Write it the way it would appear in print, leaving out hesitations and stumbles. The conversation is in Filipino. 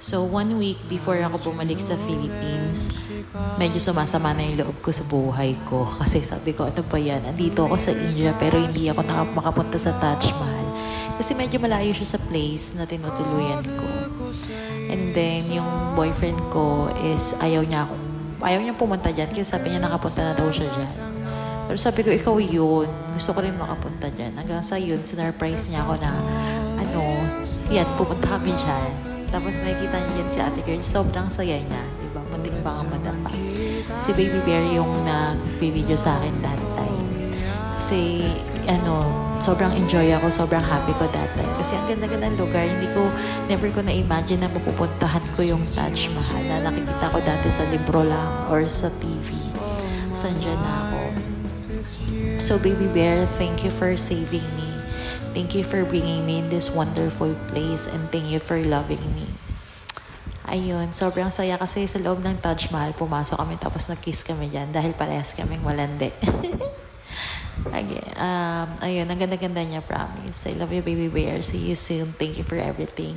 So, 1 week before ako bumalik sa Philippines, medyo sumasama na yung loob ko sa buhay ko. Kasi sabi ko, ano ba yan? Andito ako sa India pero hindi ako makapunta sa Taj Mahal. Kasi medyo malayo siya sa place na tinutuluyan ko. And then, yung boyfriend ko is ayaw niyang pumunta dyan. Kasi sabi niya nakapunta na daw siya dyan. Pero sabi ko, ikaw yun. Gusto ko rin makapunta dyan. Hanggang sa yun, sinurprise niya ako na, yan, pupunta kami dyan. Tapos makikita niya dyan si ate girl. Sobrang saya niya. Diba? Muntik pa nga madapa. Si Baby Bear yung nag-video sa akin that time. Kasi, sobrang enjoy ako. Sobrang happy ko that time. Kasi ang ganda-ganda ng lugar. Never ko na-imagine na mapupuntahan ko yung Taj Mahal na nakikita ko dati sa libro lang or sa TV. Sandyan na ako. So, Baby Bear, thank you for saving me. Thank you for bringing me in this wonderful place and thank you for loving me. Ayun, sobrang saya kasi sa loob ng Taj Mahal, pumasok kami tapos nag-kiss kami dyan dahil parehas kaming malandi. Again, ayun, ang ganda-ganda niya, promise. I love you, Baby Bear. See you soon. Thank you for everything.